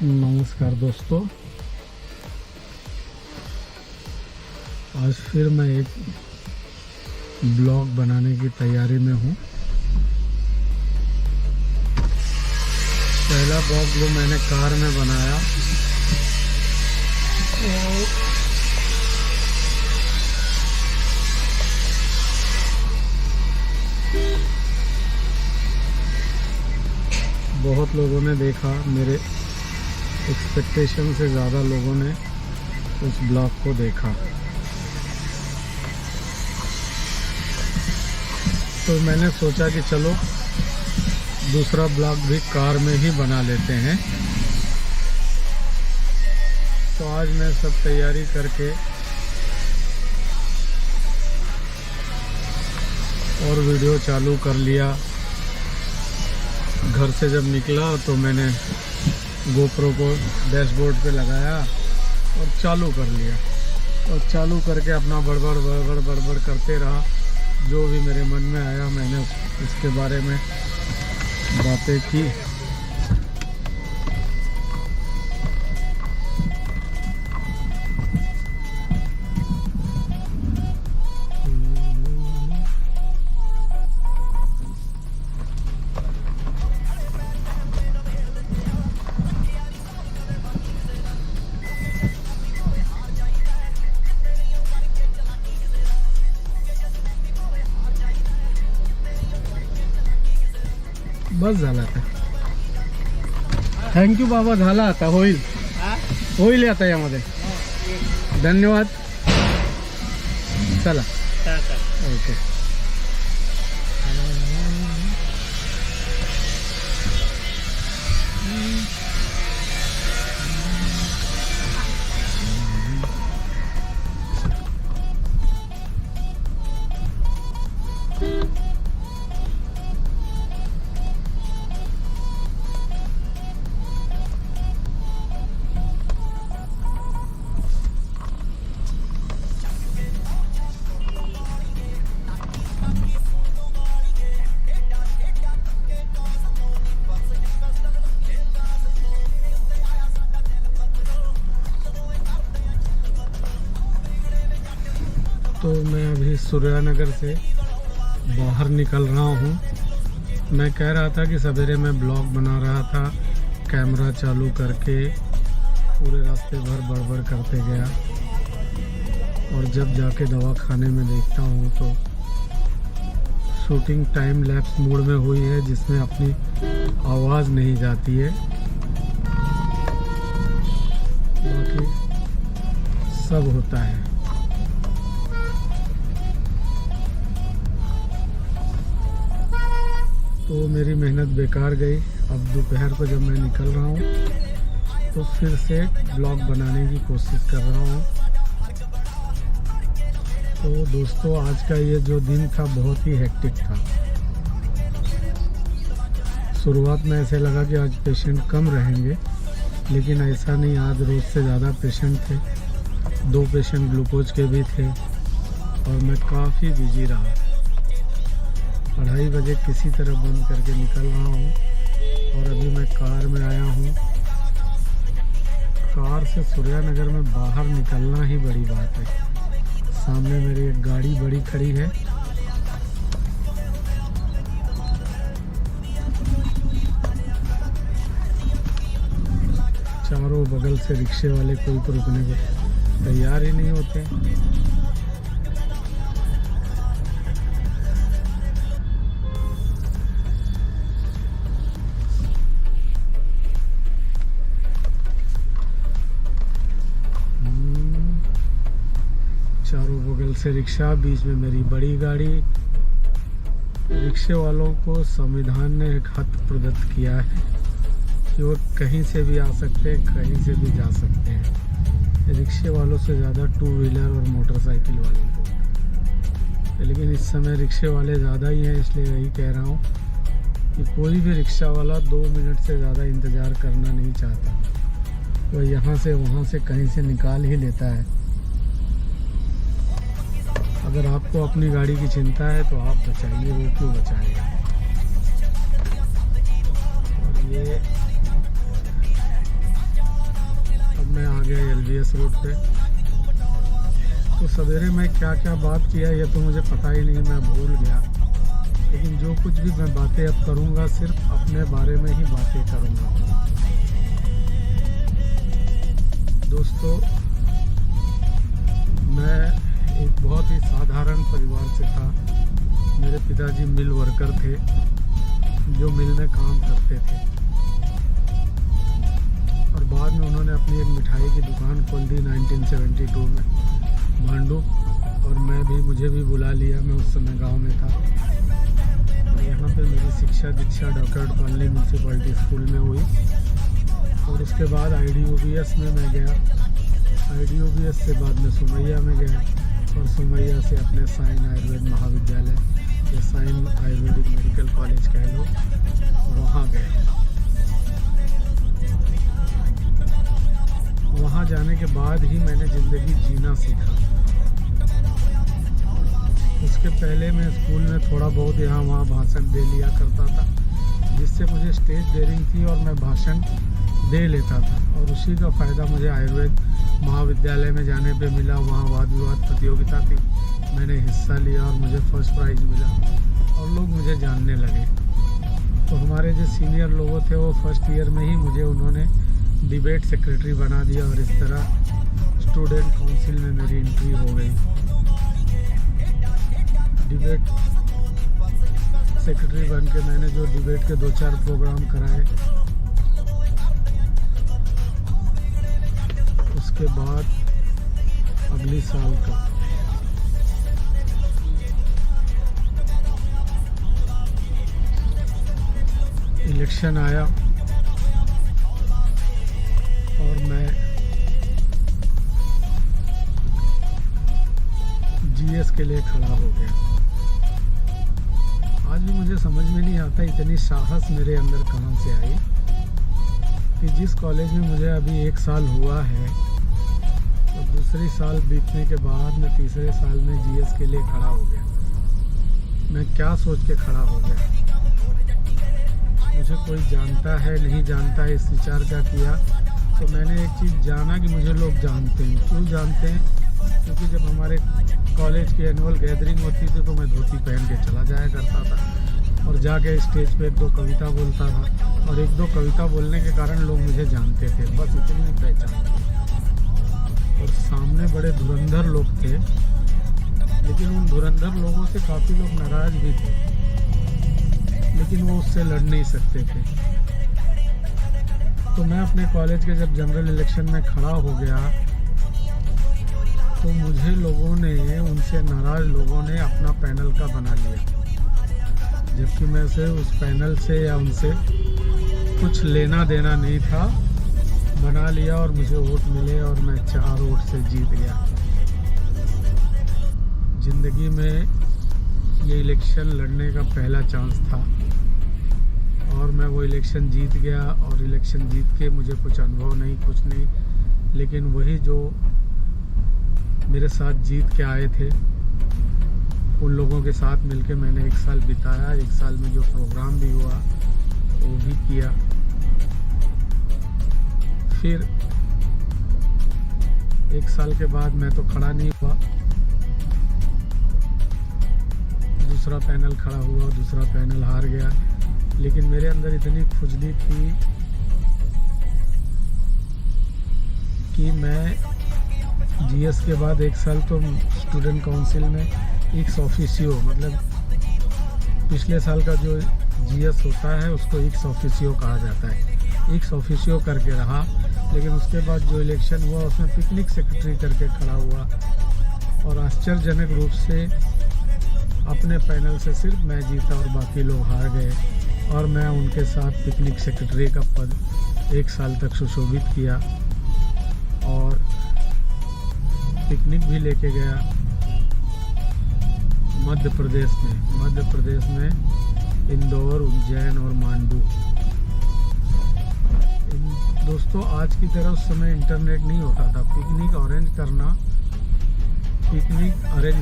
नमस्कार दोस्तों, आज फिर मैं एक ब्लॉग बनाने की तैयारी में हूँ। पहला ब्लॉग जो मैंने कार में बनाया बहुत लोगों ने देखा, मेरे एक्सपेक्टेशन से ज़्यादा लोगों ने उस ब्लॉग को देखा। तो मैंने सोचा कि चलो दूसरा ब्लॉग भी कार में ही बना लेते हैं। तो आज मैं सब तैयारी करके और वीडियो चालू कर लिया। घर से जब निकला तो मैंने गोप्रो को डैशबोर्ड पे लगाया और चालू कर लिया, और चालू करके अपना बड़बड़ करते रहा। जो भी मेरे मन में आया मैंने इसके बारे में बातें की। बस झाला आता। थँक्यू बाबा, झाला आता, होईल होईल आता यामध्ये। धन्यवाद, चला ओके। तो मैं अभी सूर्यानगर से बाहर निकल रहा हूँ। मैं कह रहा था कि सवेरे मैं ब्लॉग बना रहा था, कैमरा चालू करके पूरे रास्ते भर बड़बड़ करते गया, और जब जाके दवा खाने में देखता हूँ तो शूटिंग टाइम लैप्स मोड में हुई है, जिसमें अपनी आवाज़ नहीं जाती है। बाकी सब होता है। तो मेरी मेहनत बेकार गई। अब दोपहर को जब मैं निकल रहा हूँ तो फिर से ब्लॉग बनाने की कोशिश कर रहा हूँ। तो दोस्तों, आज का ये जो दिन था बहुत ही हेक्टिक था। शुरुआत में ऐसे लगा कि आज पेशेंट कम रहेंगे, लेकिन ऐसा नहीं। आज रोज़ से ज़्यादा पेशेंट थे। 2 पेशेंट ग्लूकोज के भी थे, और मैं काफ़ी बिजी रहा। 2:30 बजे किसी तरह बंद करके निकल रहा हूँ, और अभी मैं कार में आया हूँ। कार से सूर्यानगर में बाहर निकलना ही बड़ी बात है। सामने मेरी एक गाड़ी बड़ी खड़ी है। चारों बगल से रिक्शे वाले कोई तो रुकने को तैयार ही नहीं होते। चारों बगल से रिक्शा, बीच में मेरी बड़ी गाड़ी। रिक्शे वालों को संविधान ने एक हक प्रदत्त किया है कि वो कहीं से भी आ सकते हैं, कहीं से भी जा सकते हैं। रिक्शे वालों से ज़्यादा 2 व्हीलर और मोटरसाइकिल वालों को। लेकिन इस समय रिक्शे वाले ज़्यादा ही हैं, इसलिए यही कह रहा हूँ कि कोई भी रिक्शा वाला 2 मिनट से ज़्यादा इंतज़ार करना नहीं चाहता। वो यहाँ से वहाँ से कहीं से निकाल ही लेता है। अगर आपको अपनी गाड़ी की चिंता है तो आप बचाइए, वो क्यों बचाएगा। और ये MBS रोड पे। तो सवेरे मैं क्या क्या बात किया ये तो मुझे पता ही नहीं, मैं भूल गया। लेकिन जो कुछ भी मैं बातें अब करूँगा सिर्फ अपने बारे में ही बातें करूँगा। दोस्तों, मैं एक बहुत ही साधारण परिवार से था। मेरे पिताजी मिल वर्कर थे जो मिल में काम करते थे, और बाद में उन्होंने अपनी एक मिठाई की दुकान खोल दी 1972 में भांडू। और मुझे भी बुला लिया, मैं उस समय गांव में था। और यहाँ पे मेरी शिक्षा दीक्षा डॉक्टर कॉलोनी म्यूनसिपलिटी स्कूल में हुई, और उसके बाद IDOBS में मैं गया। IDOBS से बाद में सुमैया में गया, और सुमैया से अपने साइन आयुर्वेद महाविद्यालय या साइन आयुर्वेदिक मेडिकल कॉलेज कह लो, वहाँ गया। वहाँ जाने के बाद ही मैंने ज़िंदगी जीना सीखा। उसके पहले मैं स्कूल में थोड़ा बहुत यहाँ वहाँ भाषण दे लिया करता था, जिससे मुझे स्टेज डेयरिंग थी और मैं भाषण दे लेता था। और उसी का फ़ायदा मुझे आयुर्वेद महाविद्यालय में जाने पे मिला। वहाँ वाद विवाद प्रतियोगिता थी, मैंने हिस्सा लिया और मुझे फर्स्ट प्राइज़ मिला, और लोग मुझे जानने लगे। तो हमारे जो सीनियर लोग थे वो फर्स्ट ईयर में ही मुझे उन्होंने डिबेट सेक्रेटरी बना दिया, और इस तरह स्टूडेंट काउंसिल में मेरी एंट्री हो गई। डिबेट सेक्रेटरी बन के मैंने जो डिबेट के 2-4 प्रोग्राम कराए, उसके बाद अगली साल का इलेक्शन आया और मैं GS के लिए खड़ा हो गया। आज भी मुझे समझ में नहीं आता इतनी साहस मेरे अंदर कहाँ से आई कि जिस कॉलेज में मुझे अभी 1 साल हुआ है, तो दूसरी साल बीतने के बाद मैं तीसरे साल में GS के लिए खड़ा हो गया। मैं क्या सोच के खड़ा हो गया? मुझे कोई जानता है नहीं जानता है, इस विचार का किया। तो मैंने एक चीज़ जाना कि मुझे लोग जानते हैं। क्यों जानते हैं? क्योंकि जब हमारे कॉलेज की एनुअल गैदरिंग होती थी तो मैं धोती पहन के चला जाया करता था, और जाके स्टेज पे 1-2 कविता बोलता था, और 1-2 कविता बोलने के कारण लोग मुझे जानते थे, बस इतनी पहचान थी। और सामने बड़े धुरंधर लोग थे, लेकिन उन धुरंधर लोगों से काफ़ी लोग नाराज़ भी थे, लेकिन वो उससे लड़ नहीं सकते थे। तो मैं अपने कॉलेज के जब जनरल इलेक्शन में खड़ा हो गया, तो मुझे लोगों ने, उनसे नाराज़ लोगों ने अपना पैनल का बना लिया, जबकि मैं से उस पैनल से या उनसे कुछ लेना देना नहीं था। बना लिया और मुझे वोट मिले, और मैं 4 वोट से जीत गया। ज़िंदगी में ये इलेक्शन लड़ने का पहला चांस था, और मैं वो इलेक्शन जीत गया। और इलेक्शन जीत के मुझे कुछ अनुभव नहीं, कुछ नहीं, लेकिन वही जो मेरे साथ जीत के आए थे, उन लोगों के साथ मिलके मैंने 1 साल बिताया। 1 साल में जो प्रोग्राम भी हुआ वो भी किया। फिर 1 साल के बाद मैं तो खड़ा नहीं हुआ, दूसरा पैनल खड़ा हुआ, दूसरा पैनल हार गया। लेकिन मेरे अंदर इतनी खुजली थी कि मैं GS के बाद 1 साल तो स्टूडेंट काउंसिल में एक्स ऑफिशियो, मतलब पिछले साल का जो GS होता है उसको एक्स ऑफिशियो कहा जाता है, एक्स ऑफिशियो करके रहा। लेकिन उसके बाद जो इलेक्शन हुआ उसमें पिकनिक सेक्रेटरी करके खड़ा हुआ, और आश्चर्यजनक रूप से अपने पैनल से सिर्फ मैं जीता और बाकी लोग हार गए। और मैं उनके साथ पिकनिक सेक्रेटरी का पद 1 साल तक सुशोभित किया, और पिकनिक भी लेके गया मध्य प्रदेश में इंदौर, उज्जैन और मांडू। दोस्तों, आज की तरह उस समय इंटरनेट नहीं होता था। पिकनिक अरेंज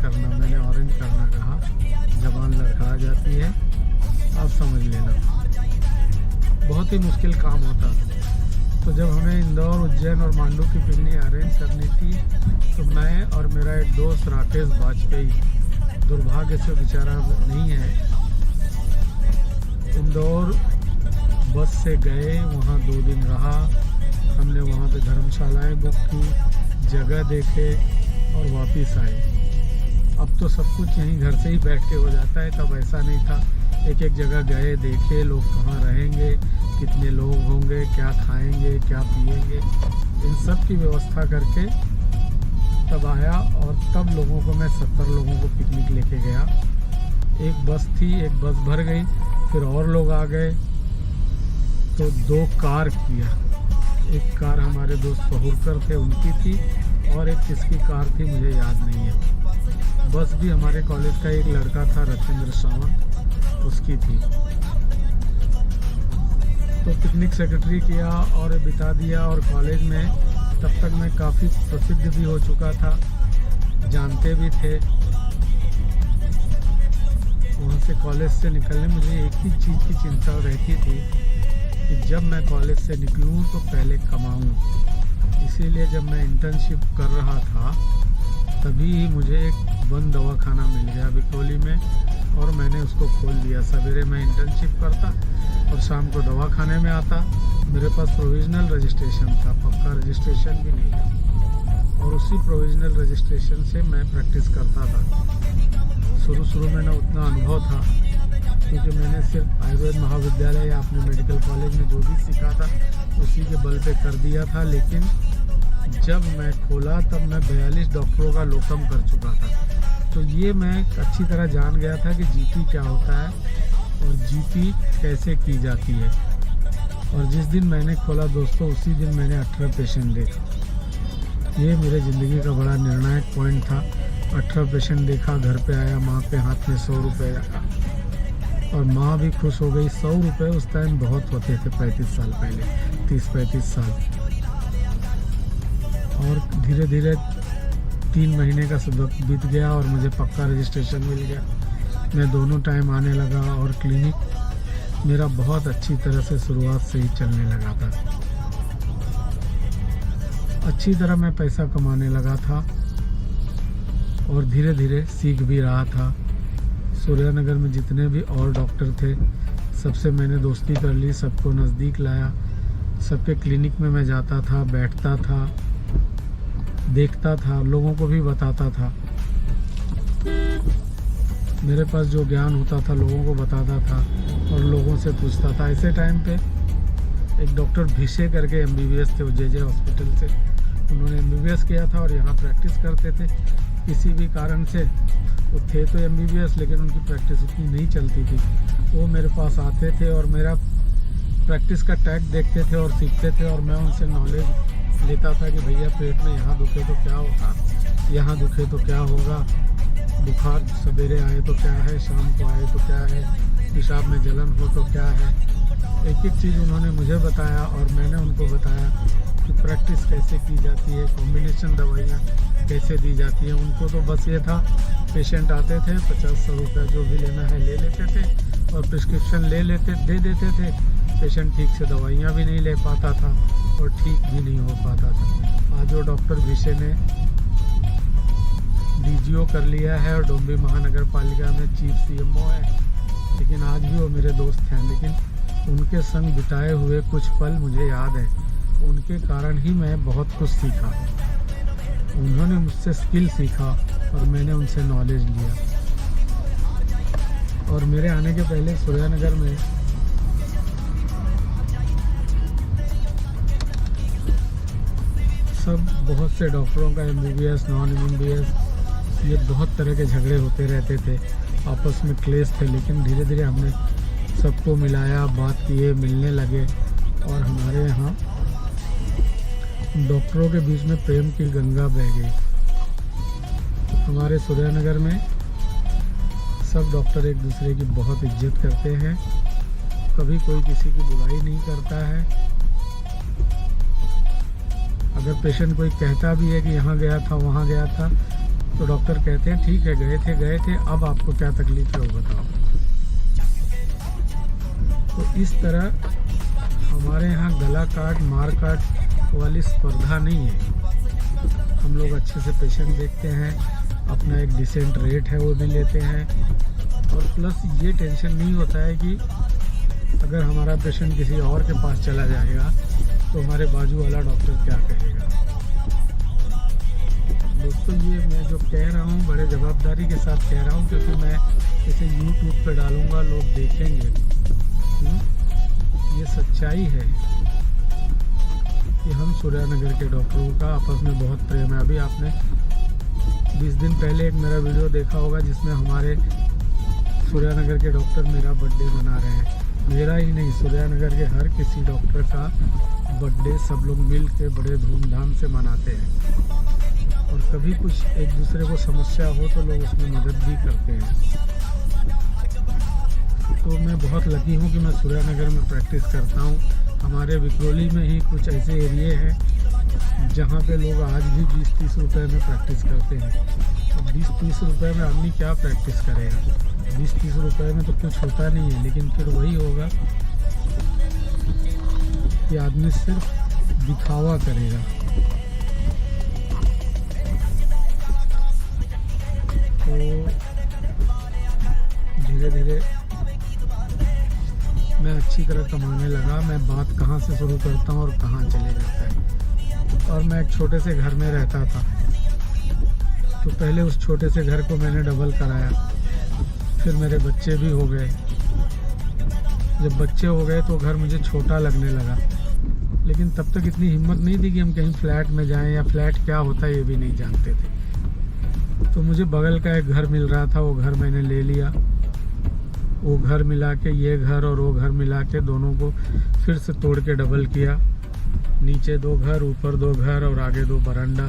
करना, मैंने ऑरेंज करना कहा, जबान लड़खड़ा जाती है, आप समझ लेना। बहुत ही मुश्किल काम होता था। तो जब हमें इंदौर, उज्जैन और मांडू की पिकनिक अरेंज करनी थी तो मैं और मेरा एक दोस्त राकेश वाजपेयी, दुर्भाग्य से बेचारा नहीं है, इंदौर बस से गए। वहाँ 2 दिन रहा हमने, वहाँ पे धर्मशालाएं बुक की, जगह देखे और वापस आए। अब तो सब कुछ यहीं घर से ही बैठ के हो जाता है, तब ऐसा नहीं था। एक एक जगह गए, देखे लोग कहाँ रहेंगे, कितने लोग होंगे, क्या खाएंगे, क्या पिएंगे, इन सब की व्यवस्था करके तब आया। और तब लोगों को मैं 70 लोगों को पिकनिक लेके गया। एक बस थी, एक बस भर गई, फिर और लोग आ गए तो 2 कार किया। एक कार हमारे दोस्त पहुरकर थे उनकी थी, और एक किसकी कार थी मुझे याद नहीं है। बस भी हमारे कॉलेज का एक लड़का था रतेंद्र सावंत, उसकी थी। तो पिकनिक सेक्रेटरी किया और बिता दिया। और कॉलेज में तब तक मैं काफ़ी प्रसिद्ध भी हो चुका था, जानते भी थे। वहाँ से कॉलेज से निकलने मुझे एक ही चीज़ की चिंता रहती थी कि जब मैं कॉलेज से निकलूँ तो पहले कमाऊँ। इसीलिए जब मैं इंटर्नशिप कर रहा था तभी मुझे एक बंद दवाखाना मिल गया बिक्रोली में, और मैंने उसको खोल दिया। सवेरे मैं इंटर्नशिप करता और शाम को दवाखाने में आता। मेरे पास प्रोविजनल रजिस्ट्रेशन था, पक्का रजिस्ट्रेशन भी नहीं था, और उसी प्रोविजनल रजिस्ट्रेशन से मैं प्रैक्टिस करता था। शुरू में ना उतना अनुभव था, क्योंकि मैंने सिर्फ आयुर्वेद महाविद्यालय या अपने मेडिकल कॉलेज में जो भी सीखा था उसी के बल पे कर दिया था। लेकिन जब मैं खोला तब मैं 42 डॉक्टरों का लोकम कर चुका था। तो ये मैं अच्छी तरह जान गया था कि जीपी क्या होता है और जीपी कैसे की जाती है। और जिस दिन मैंने खोला दोस्तों, उसी दिन मैंने 18 पेशेंट देखा। ये मेरे ज़िंदगी का बड़ा निर्णायक पॉइंट था। 18 पेशेंट देखा, घर पे आया, माँ के हाथ में 100 रुपये रखा और माँ भी खुश हो गई। 100 रुपये उस टाइम बहुत होते थे, 35 साल पहले, 30-35 साल। और धीरे धीरे 3 महीने का वक्त बीत गया और मुझे पक्का रजिस्ट्रेशन मिल गया। मैं दोनों टाइम आने लगा और क्लिनिक मेरा बहुत अच्छी तरह से शुरुआत से ही चलने लगा था। अच्छी तरह मैं पैसा कमाने लगा था और धीरे धीरे सीख भी रहा था। सूर्यानगर में जितने भी और डॉक्टर थे सबसे मैंने दोस्ती कर ली, सबको नज़दीक लाया। सबके क्लिनिक में मैं जाता था, बैठता था, देखता था, लोगों को भी बताता था। मेरे पास जो ज्ञान होता था लोगों को बताता था और लोगों से पूछता था। ऐसे टाइम पे एक डॉक्टर भिशे करके MBBS थे, वो JJ हॉस्पिटल से, उन्होंने MBBS किया था और यहाँ प्रैक्टिस करते थे। किसी भी कारण से वो थे तो MBBS, लेकिन उनकी प्रैक्टिस उतनी नहीं चलती थी। वो मेरे पास आते थे और मेरा प्रैक्टिस का टैग देखते थे और सीखते थे, और मैं उनसे नॉलेज लेता था कि भैया पेट में यहाँ दुखे तो क्या होगा, यहाँ दुखे तो क्या होगा, बुखार सवेरे आए तो क्या है, शाम को आए तो क्या है, पेशाब में जलन हो तो क्या है। एक एक चीज़ उन्होंने मुझे बताया और मैंने उनको बताया कि प्रैक्टिस कैसे की जाती है, कॉम्बिनेशन दवाइयाँ कैसे दी जाती हैं। उनको तो बस ये था, पेशेंट आते थे, 50-100 रुपये जो भी लेना है ले लेते थे और प्रिस्क्रिप्शन दे देते थे। पेशेंट ठीक से दवाइयाँ भी नहीं ले पाता था और ठीक भी नहीं हो पाता था। आज वो डॉक्टर भिशे ने DGO कर लिया है और डोंबी महानगर पालिका में चीफ CMO है, लेकिन आज भी वो मेरे दोस्त हैं। लेकिन उनके संग बिताए हुए कुछ पल मुझे याद है, उनके कारण ही मैं बहुत कुछ सीखा। उन्होंने मुझसे स्किल सीखा और मैंने उनसे नॉलेज लिया। और मेरे आने के पहले सूर्यानगर में सब बहुत से डॉक्टरों का MBBS, नॉन MBBS, ये बहुत तरह के झगड़े होते रहते थे, आपस में क्लेश थे। लेकिन धीरे धीरे हमने सबको मिलाया, बात किए, मिलने लगे और हमारे यहाँ डॉक्टरों के बीच में प्रेम की गंगा बह गई। हमारे सूर्यानगर में सब डॉक्टर एक दूसरे की बहुत इज्जत करते हैं, कभी कोई किसी की बुराई नहीं करता है। अगर पेशेंट कोई कहता भी है कि यहाँ गया था, वहाँ गया था, तो डॉक्टर कहते हैं ठीक है, गए थे, अब आपको क्या तकलीफ है वो बताओ। तो इस तरह हमारे यहाँ गला काट मार काट वाली स्पर्धा नहीं है। हम लोग अच्छे से पेशेंट देखते हैं, अपना एक डिसेंट रेट है वो भी लेते हैं, और प्लस ये टेंशन नहीं होता है कि अगर हमारा पेशेंट किसी और के पास चला जाएगा तो हमारे बाजू वाला डॉक्टर क्या कहेगा। दोस्तों ये मैं जो कह रहा हूँ बड़े जवाबदारी के साथ कह रहा हूँ, क्योंकि मैं इसे YouTube पे डालूँगा, लोग देखेंगे। ये सच्चाई है कि हम सूर्यानगर के डॉक्टरों का आपस में बहुत प्रेम है। अभी आपने 20 दिन पहले एक मेरा वीडियो देखा होगा जिसमें हमारे सूर्यानगर के डॉक्टर मेरा बर्थडे मना रहे हैं। मेरा ही नहीं, सूर्यानगर के हर किसी डॉक्टर का बर्थडे सब लोग मिल के बड़े धूमधाम से मनाते हैं, और कभी कुछ एक दूसरे को समस्या हो तो लोग उसमें मदद भी करते हैं। तो मैं बहुत लकी हूँ कि मैं सूर्यानगर में प्रैक्टिस करता हूँ। हमारे विक्रोली में ही कुछ ऐसे एरिए हैं जहाँ पे लोग आज भी 20-30 रुपये में प्रैक्टिस करते हैं। अब 20-30 रुपये में आदमी क्या प्रैक्टिस करेगा? 20-30 रुपये में तो कुछ होता नहीं है, लेकिन फिर वही होगा कि आदमी सिर्फ दिखावा करेगा। तो धीरे धीरे मैं अच्छी तरह कमाने लगा। मैं बात कहाँ से शुरू करता हूँ और कहाँ चले जाता है। और मैं एक छोटे से घर में रहता था, तो पहले उस छोटे से घर को मैंने डबल कराया, फिर मेरे बच्चे भी हो गए। जब बच्चे हो गए तो घर मुझे छोटा लगने लगा, लेकिन तब तक इतनी हिम्मत नहीं थी कि हम कहीं फ्लैट में जाएं, या फ्लैट क्या होता है ये भी नहीं जानते थे। तो मुझे बगल का एक घर मिल रहा था, वो घर मैंने ले लिया। वो घर मिला के, ये घर और वो घर मिला के दोनों को फिर से तोड़ के डबल किया। नीचे 2 घर, ऊपर 2 घर और आगे 2 बरांडा।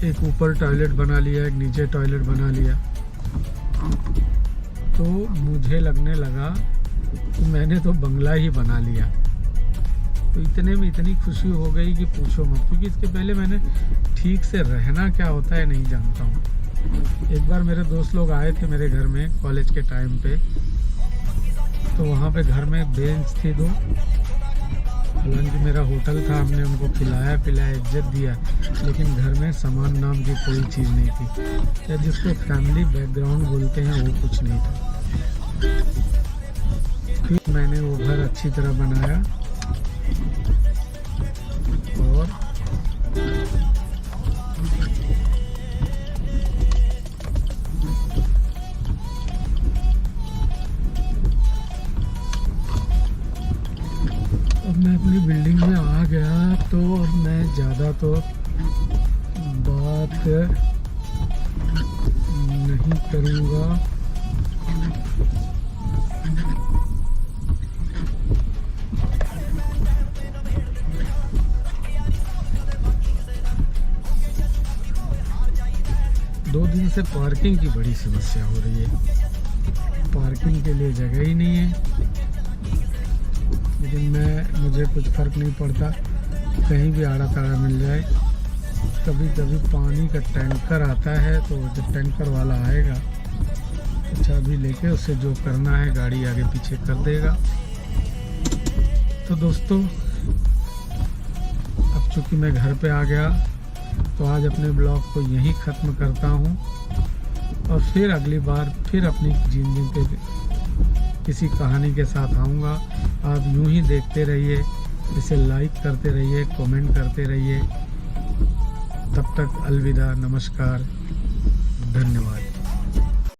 एक ऊपर टॉयलेट बना लिया, एक नीचे टॉयलेट बना लिया। तो मुझे लगने लगा कि मैंने तो बंगला ही बना लिया। तो इतने में इतनी खुशी हो गई कि पूछो मत, क्योंकि इसके पहले मैंने ठीक से रहना क्या होता है नहीं जानता हूँ। एक बार मेरे दोस्त लोग आए थे मेरे घर में कॉलेज के टाइम पे, तो वहाँ पे घर में बेंच थी 2। हालांकि मेरा होटल था, हमने उनको खिलाया पिलाया, इज्जत दिया, लेकिन घर में सामान नाम की कोई चीज़ नहीं थी, या जिसको फैमिली बैकग्राउंड बोलते हैं वो कुछ नहीं था। फिर मैंने वो घर अच्छी तरह बनाया, और अब मैं अपनी बिल्डिंग में आ गया, तो अब मैं ज़्यादा तो बात नहीं करूँगा। दो दिन से पार्किंग की बड़ी समस्या हो रही है। पार्किंग के लिए जगह ही नहीं है, लेकिन मुझे कुछ फ़र्क नहीं पड़ता, कहीं भी आड़ा ताड़ा मिल जाए। कभी कभी पानी का टैंकर आता है, तो जब टैंकर वाला आएगा तो चाबी लेके उससे जो करना है गाड़ी आगे पीछे कर देगा। तो दोस्तों, अब चूँकि मैं घर पे आ गया, तो आज अपने ब्लॉग को यहीं ख़त्म करता हूँ, और फिर अगली बार फिर अपनी ज़िंदगी के किसी कहानी के साथ आऊँगा। आप यूं ही देखते रहिए, इसे लाइक करते रहिए, कमेंट करते रहिए। तब तक अलविदा, नमस्कार, धन्यवाद।